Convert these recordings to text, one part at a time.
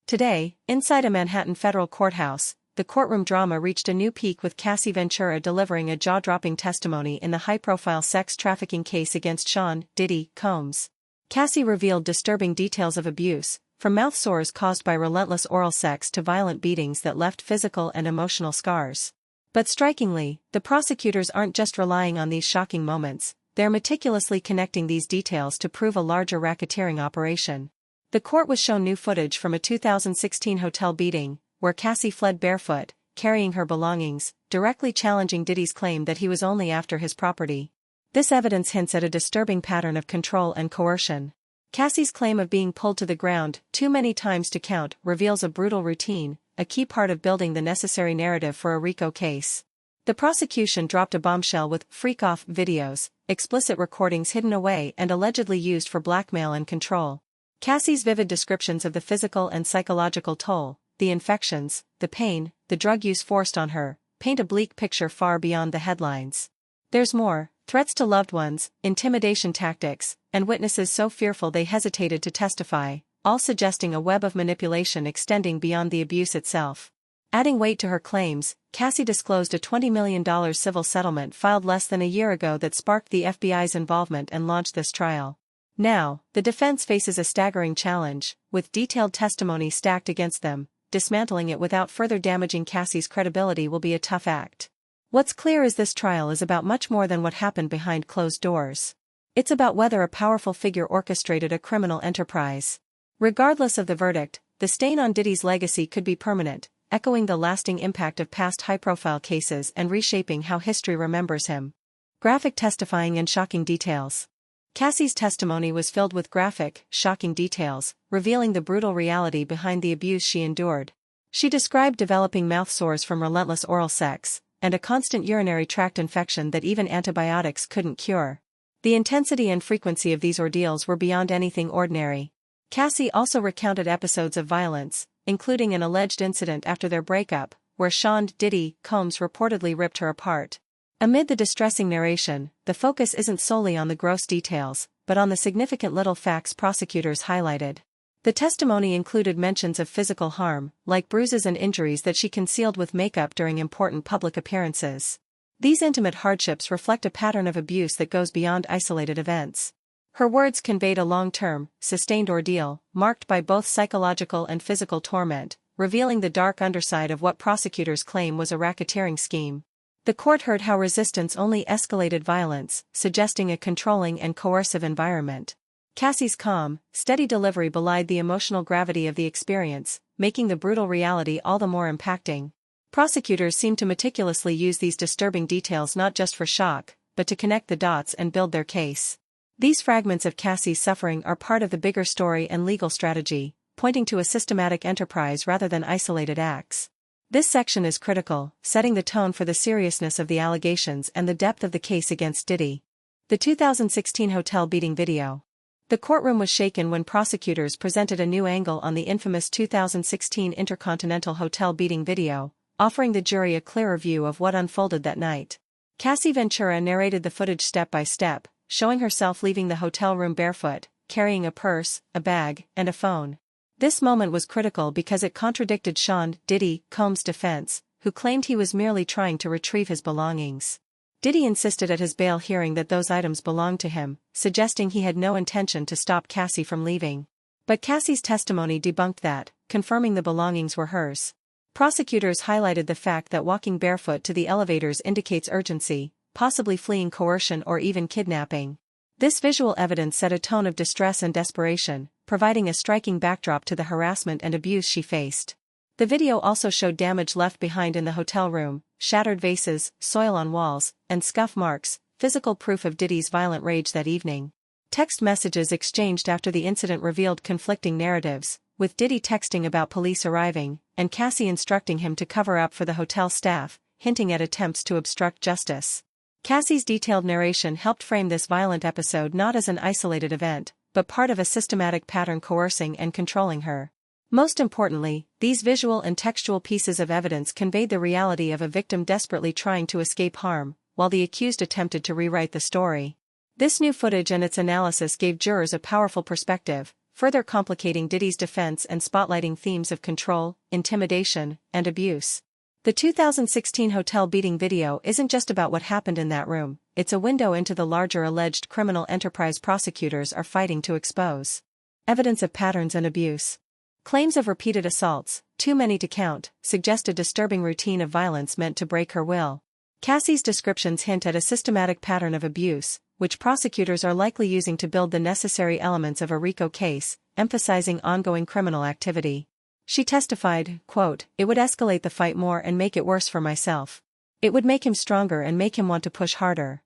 Today, inside a Manhattan federal courthouse, the courtroom drama reached a new peak with Cassie Ventura delivering a jaw-dropping testimony in the high-profile sex trafficking case against Sean Diddy Combs. Cassie revealed disturbing details of abuse, from mouth sores caused by relentless oral sex to violent beatings that left physical and emotional scars. But strikingly, the prosecutors aren't just relying on these shocking moments, they're meticulously connecting these details to prove a larger racketeering operation. The court was shown new footage from a 2016 hotel beating, where Cassie fled barefoot, carrying her belongings, directly challenging Diddy's claim that he was only after his property. This evidence hints at a disturbing pattern of control and coercion. Cassie's claim of being pulled to the ground too many times to count reveals a brutal routine, a key part of building the necessary narrative for a RICO case. The prosecution dropped a bombshell with Freakoff videos, explicit recordings hidden away and allegedly used for blackmail and control. Cassie's vivid descriptions of the physical and psychological toll, the infections, the pain, the drug use forced on her, paint a bleak picture far beyond the headlines. There's more: threats to loved ones, intimidation tactics, and witnesses so fearful they hesitated to testify, all suggesting a web of manipulation extending beyond the abuse itself. Adding weight to her claims, Cassie disclosed a $20 million civil settlement filed less than a year ago that sparked the FBI's involvement and launched this trial. Now, the defense faces a staggering challenge, with detailed testimony stacked against them. Dismantling it without further damaging Cassie's credibility will be a tough act. What's clear is this trial is about much more than what happened behind closed doors. It's about whether a powerful figure orchestrated a criminal enterprise. Regardless of the verdict, the stain on Diddy's legacy could be permanent, echoing the lasting impact of past high-profile cases and reshaping how history remembers him. Graphic testifying and shocking details. Cassie's testimony was filled with graphic, shocking details, revealing the brutal reality behind the abuse she endured. She described developing mouth sores from relentless oral sex, and a constant urinary tract infection that even antibiotics couldn't cure. The intensity and frequency of these ordeals were beyond anything ordinary. Cassie also recounted episodes of violence, including an alleged incident after their breakup, where Sean Diddy Combs reportedly ripped her apart. Amid the distressing narration, the focus isn't solely on the gross details, but on the significant little facts prosecutors highlighted. The testimony included mentions of physical harm, like bruises and injuries that she concealed with makeup during important public appearances. These intimate hardships reflect a pattern of abuse that goes beyond isolated events. Her words conveyed a long-term, sustained ordeal, marked by both psychological and physical torment, revealing the dark underside of what prosecutors claim was a racketeering scheme. The court heard how resistance only escalated violence, suggesting a controlling and coercive environment. Cassie's calm, steady delivery belied the emotional gravity of the experience, making the brutal reality all the more impacting. Prosecutors seemed to meticulously use these disturbing details not just for shock, but to connect the dots and build their case. These fragments of Cassie's suffering are part of the bigger story and legal strategy, pointing to a systematic enterprise rather than isolated acts. This section is critical, setting the tone for the seriousness of the allegations and the depth of the case against Diddy. The 2016 hotel beating video. The courtroom was shaken when prosecutors presented a new angle on the infamous 2016 Intercontinental Hotel beating video, offering the jury a clearer view of what unfolded that night. Cassie Ventura narrated the footage step by step, showing herself leaving the hotel room barefoot, carrying a purse, a bag, and a phone. This moment was critical because it contradicted Sean Diddy Combs' defense, who claimed he was merely trying to retrieve his belongings. Diddy insisted at his bail hearing that those items belonged to him, suggesting he had no intention to stop Cassie from leaving. But Cassie's testimony debunked that, confirming the belongings were hers. Prosecutors highlighted the fact that walking barefoot to the elevators indicates urgency, possibly fleeing coercion or even kidnapping. This visual evidence set a tone of distress and desperation, providing a striking backdrop to the harassment and abuse she faced. The video also showed damage left behind in the hotel room, shattered vases, soil on walls, and scuff marks, physical proof of Diddy's violent rage that evening. Text messages exchanged after the incident revealed conflicting narratives, with Diddy texting about police arriving, and Cassie instructing him to cover up for the hotel staff, hinting at attempts to obstruct justice. Cassie's detailed narration helped frame this violent episode not as an isolated event, but part of a systematic pattern coercing and controlling her. Most importantly, these visual and textual pieces of evidence conveyed the reality of a victim desperately trying to escape harm, while the accused attempted to rewrite the story. This new footage and its analysis gave jurors a powerful perspective, further complicating Diddy's defense and spotlighting themes of control, intimidation, and abuse. The 2016 hotel beating video isn't just about what happened in that room, it's a window into the larger alleged criminal enterprise prosecutors are fighting to expose. Evidence of patterns and abuse. Claims of repeated assaults, too many to count, suggest a disturbing routine of violence meant to break her will. Cassie's descriptions hint at a systematic pattern of abuse, which prosecutors are likely using to build the necessary elements of a RICO case, emphasizing ongoing criminal activity. She testified, quote, "It would escalate the fight more and make it worse for myself. It would make him stronger and make him want to push harder."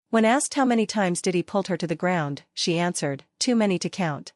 When asked how many times Diddy pulled her to the ground, she answered, "Too many to count."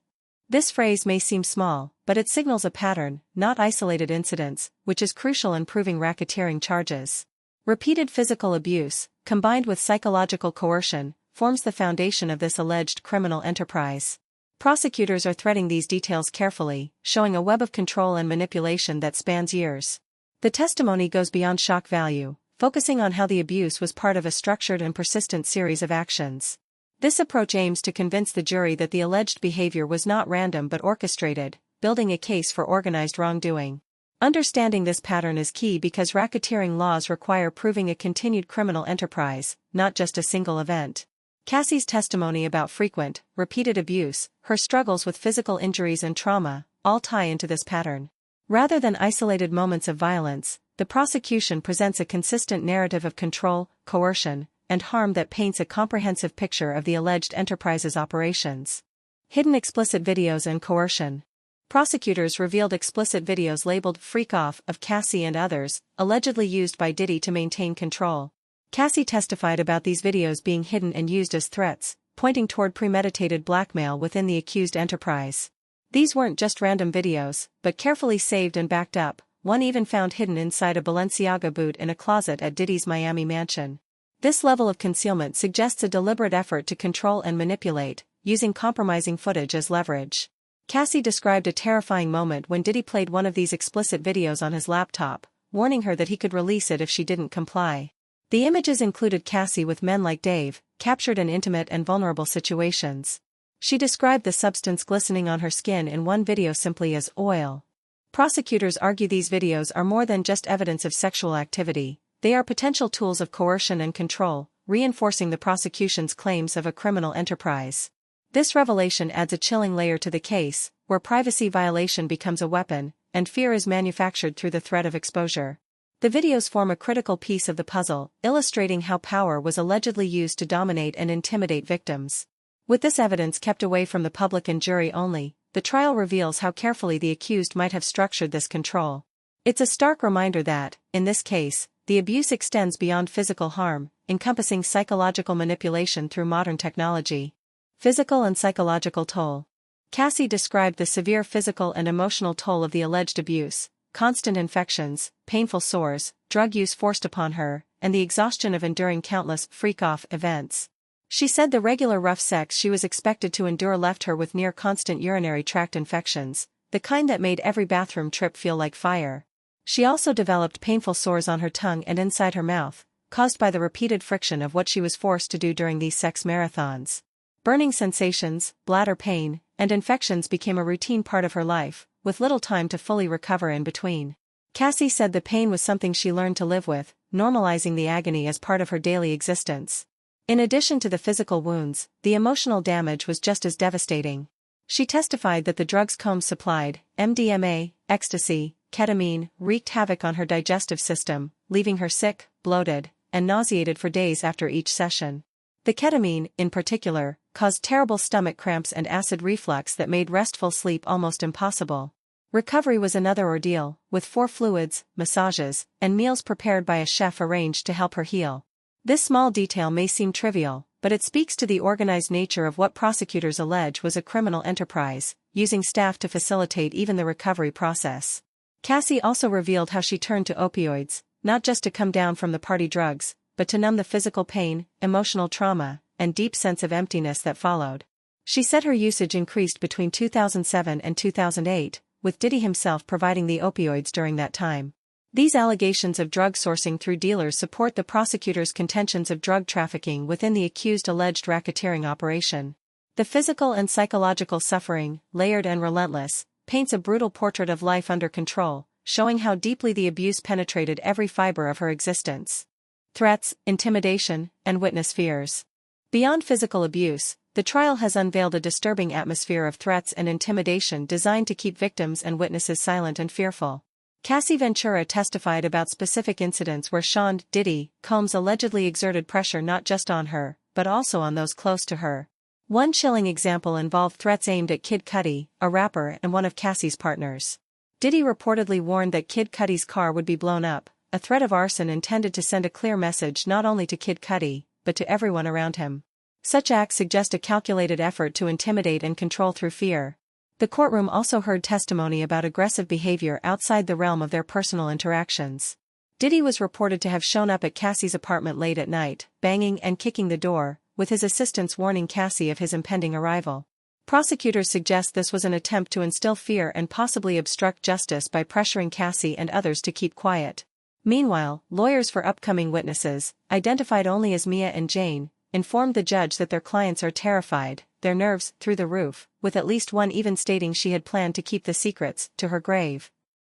This phrase may seem small, but it signals a pattern, not isolated incidents, which is crucial in proving racketeering charges. Repeated physical abuse, combined with psychological coercion, forms the foundation of this alleged criminal enterprise. Prosecutors are threading these details carefully, showing a web of control and manipulation that spans years. The testimony goes beyond shock value, focusing on how the abuse was part of a structured and persistent series of actions. This approach aims to convince the jury that the alleged behavior was not random but orchestrated, building a case for organized wrongdoing. Understanding this pattern is key because racketeering laws require proving a continued criminal enterprise, not just a single event. Cassie's testimony about frequent, repeated abuse, her struggles with physical injuries and trauma, all tie into this pattern. Rather than isolated moments of violence, the prosecution presents a consistent narrative of control, coercion, and harm that paints a comprehensive picture of the alleged enterprise's operations. Hidden explicit videos and coercion. Prosecutors revealed explicit videos labeled Freakoff of Cassie and others, allegedly used by Diddy to maintain control. Cassie testified about these videos being hidden and used as threats, pointing toward premeditated blackmail within the accused enterprise. These weren't just random videos, but carefully saved and backed up, one even found hidden inside a Balenciaga boot in a closet at Diddy's Miami mansion. This level of concealment suggests a deliberate effort to control and manipulate, using compromising footage as leverage. Cassie described a terrifying moment when Diddy played one of these explicit videos on his laptop, warning her that he could release it if she didn't comply. The images included Cassie with men like Dave, captured in intimate and vulnerable situations. She described the substance glistening on her skin in one video simply as oil. Prosecutors argue these videos are more than just evidence of sexual activity. They are potential tools of coercion and control, reinforcing the prosecution's claims of a criminal enterprise. This revelation adds a chilling layer to the case, where privacy violation becomes a weapon, and fear is manufactured through the threat of exposure. The videos form a critical piece of the puzzle, illustrating how power was allegedly used to dominate and intimidate victims. With this evidence kept away from the public and jury only, the trial reveals how carefully the accused might have structured this control. It's a stark reminder that, in this case, the abuse extends beyond physical harm, encompassing psychological manipulation through modern technology. Physical and psychological toll. Cassie described the severe physical and emotional toll of the alleged abuse, constant infections, painful sores, drug use forced upon her, and the exhaustion of enduring countless Freakoff events. She said the regular rough sex she was expected to endure left her with near-constant urinary tract infections, the kind that made every bathroom trip feel like fire. She also developed painful sores on her tongue and inside her mouth, caused by the repeated friction of what she was forced to do during these sex marathons. Burning sensations, bladder pain, and infections became a routine part of her life, with little time to fully recover in between. Cassie said the pain was something she learned to live with, normalizing the agony as part of her daily existence. In addition to the physical wounds, the emotional damage was just as devastating. She testified that the drugs Combs supplied, MDMA, ecstasy, ketamine, wreaked havoc on her digestive system, leaving her sick, bloated, and nauseated for days after each session. The ketamine, in particular, caused terrible stomach cramps and acid reflux that made restful sleep almost impossible. Recovery was another ordeal, with 4 fluids, massages, and meals prepared by a chef arranged to help her heal. This small detail may seem trivial, but it speaks to the organized nature of what prosecutors allege was a criminal enterprise, using staff to facilitate even the recovery process. Cassie also revealed how she turned to opioids, not just to come down from the party drugs, but to numb the physical pain, emotional trauma, and deep sense of emptiness that followed. She said her usage increased between 2007 and 2008, with Diddy himself providing the opioids during that time. These allegations of drug sourcing through dealers support the prosecutor's contentions of drug trafficking within the accused alleged racketeering operation. The physical and psychological suffering, layered and relentless, paints a brutal portrait of life under control, showing how deeply the abuse penetrated every fiber of her existence. Threats, intimidation, and witness fears. Beyond physical abuse, the trial has unveiled a disturbing atmosphere of threats and intimidation designed to keep victims and witnesses silent and fearful. Cassie Ventura testified about specific incidents where Sean Diddy Combs allegedly exerted pressure not just on her, but also on those close to her. One chilling example involved threats aimed at Kid Cudi, a rapper and one of Cassie's partners. Diddy reportedly warned that Kid Cudi's car would be blown up, a threat of arson intended to send a clear message not only to Kid Cudi, but to everyone around him. Such acts suggest a calculated effort to intimidate and control through fear. The courtroom also heard testimony about aggressive behavior outside the realm of their personal interactions. Diddy was reported to have shown up at Cassie's apartment late at night, banging and kicking the door, with his assistants warning Cassie of his impending arrival. Prosecutors suggest this was an attempt to instill fear and possibly obstruct justice by pressuring Cassie and others to keep quiet. Meanwhile, lawyers for upcoming witnesses, identified only as Mia and Jane, informed the judge that their clients are terrified, their nerves through the roof, with at least one even stating she had planned to keep the secrets to her grave.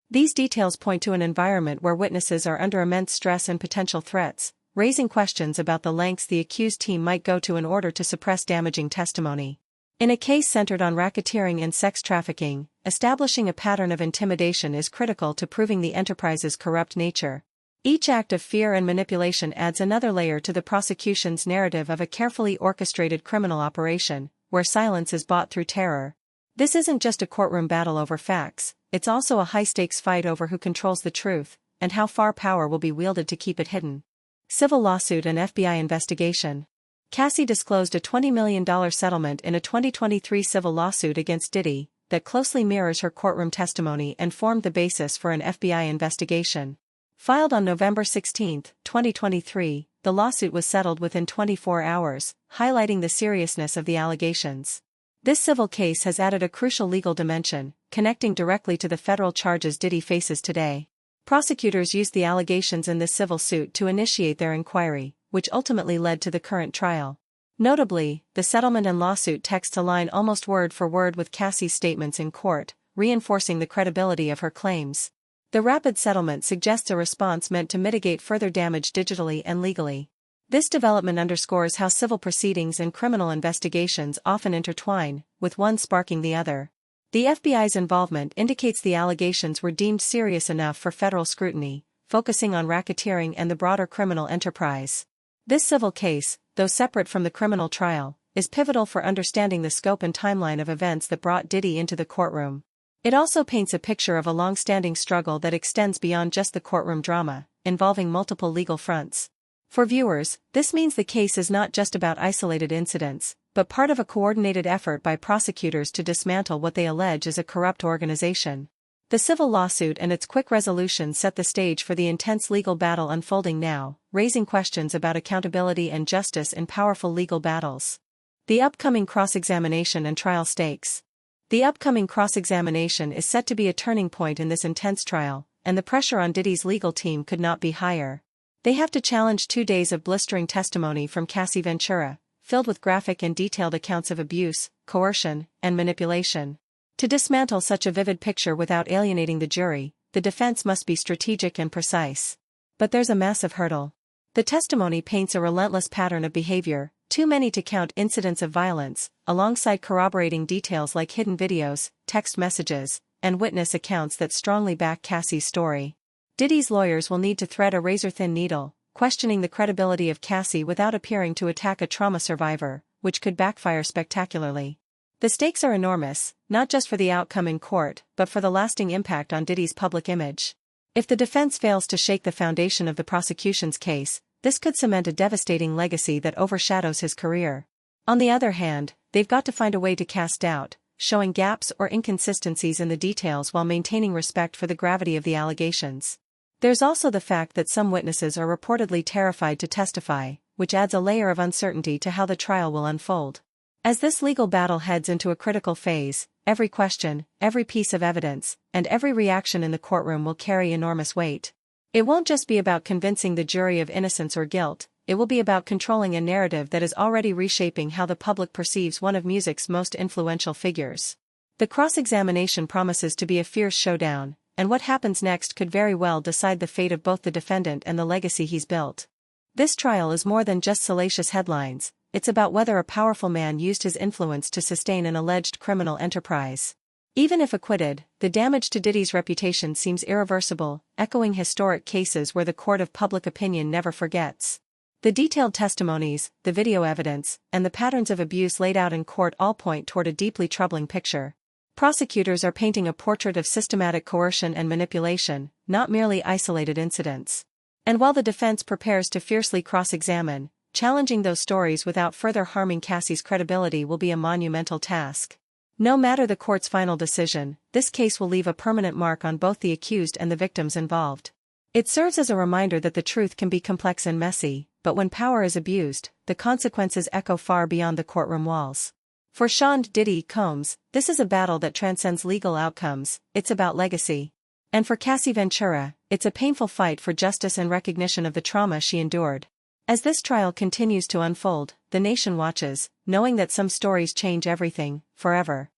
These details point to an environment where witnesses are under immense stress and potential threats, raising questions about the lengths the accused team might go to in order to suppress damaging testimony. In a case centered on racketeering and sex trafficking, establishing a pattern of intimidation is critical to proving the enterprise's corrupt nature. Each act of fear and manipulation adds another layer to the prosecution's narrative of a carefully orchestrated criminal operation, where silence is bought through terror. This isn't just a courtroom battle over facts, it's also a high-stakes fight over who controls the truth, and how far power will be wielded to keep it hidden. Civil lawsuit and FBI investigation. Cassie disclosed a $20 million settlement in a 2023 civil lawsuit against Diddy that closely mirrors her courtroom testimony and formed the basis for an FBI investigation. Filed on November 16, 2023, the lawsuit was settled within 24 hours, highlighting the seriousness of the allegations. This civil case has added a crucial legal dimension, connecting directly to the federal charges Diddy faces today. Prosecutors used the allegations in this civil suit to initiate their inquiry, which ultimately led to the current trial. Notably, the settlement and lawsuit text align almost word for word with Cassie's statements in court, reinforcing the credibility of her claims. The rapid settlement suggests a response meant to mitigate further damage digitally and legally. This development underscores how civil proceedings and criminal investigations often intertwine, with one sparking the other. The FBI's involvement indicates the allegations were deemed serious enough for federal scrutiny, focusing on racketeering and the broader criminal enterprise. This civil case, though separate from the criminal trial, is pivotal for understanding the scope and timeline of events that brought Diddy into the courtroom. It also paints a picture of a long-standing struggle that extends beyond just the courtroom drama, involving multiple legal fronts. For viewers, this means the case is not just about isolated incidents, but part of a coordinated effort by prosecutors to dismantle what they allege is a corrupt organization. The civil lawsuit and its quick resolution set the stage for the intense legal battle unfolding now, raising questions about accountability and justice in powerful legal battles. The upcoming cross-examination and trial stakes. The upcoming cross-examination is set to be a turning point in this intense trial, and the pressure on Diddy's legal team could not be higher. They have to challenge 2 days of blistering testimony from Cassie Ventura, filled with graphic and detailed accounts of abuse, coercion, and manipulation. To dismantle such a vivid picture without alienating the jury, the defense must be strategic and precise. But there's a massive hurdle. The testimony paints a relentless pattern of behavior, too many to count incidents of violence, alongside corroborating details like hidden videos, text messages, and witness accounts that strongly back Cassie's story. Diddy's lawyers will need to thread a razor-thin needle, questioning the credibility of Cassie without appearing to attack a trauma survivor, which could backfire spectacularly. The stakes are enormous, not just for the outcome in court, but for the lasting impact on Diddy's public image. If the defense fails to shake the foundation of the prosecution's case, this could cement a devastating legacy that overshadows his career. On the other hand, they've got to find a way to cast doubt, showing gaps or inconsistencies in the details while maintaining respect for the gravity of the allegations. There's also the fact that some witnesses are reportedly terrified to testify, which adds a layer of uncertainty to how the trial will unfold. As this legal battle heads into a critical phase, every question, every piece of evidence, and every reaction in the courtroom will carry enormous weight. It won't just be about convincing the jury of innocence or guilt, it will be about controlling a narrative that is already reshaping how the public perceives one of music's most influential figures. The cross-examination promises to be a fierce showdown, and what happens next could very well decide the fate of both the defendant and the legacy he's built. This trial is more than just salacious headlines, it's about whether a powerful man used his influence to sustain an alleged criminal enterprise. Even if acquitted, the damage to Diddy's reputation seems irreversible, echoing historic cases where the court of public opinion never forgets. The detailed testimonies, the video evidence, and the patterns of abuse laid out in court all point toward a deeply troubling picture. Prosecutors are painting a portrait of systematic coercion and manipulation, not merely isolated incidents. And while the defense prepares to fiercely cross-examine, challenging those stories without further harming Cassie's credibility will be a monumental task. No matter the court's final decision, this case will leave a permanent mark on both the accused and the victims involved. It serves as a reminder that the truth can be complex and messy, but when power is abused, the consequences echo far beyond the courtroom walls. For Sean Diddy Combs, this is a battle that transcends legal outcomes, it's about legacy. And for Cassie Ventura, it's a painful fight for justice and recognition of the trauma she endured. As this trial continues to unfold, the nation watches, knowing that some stories change everything, forever.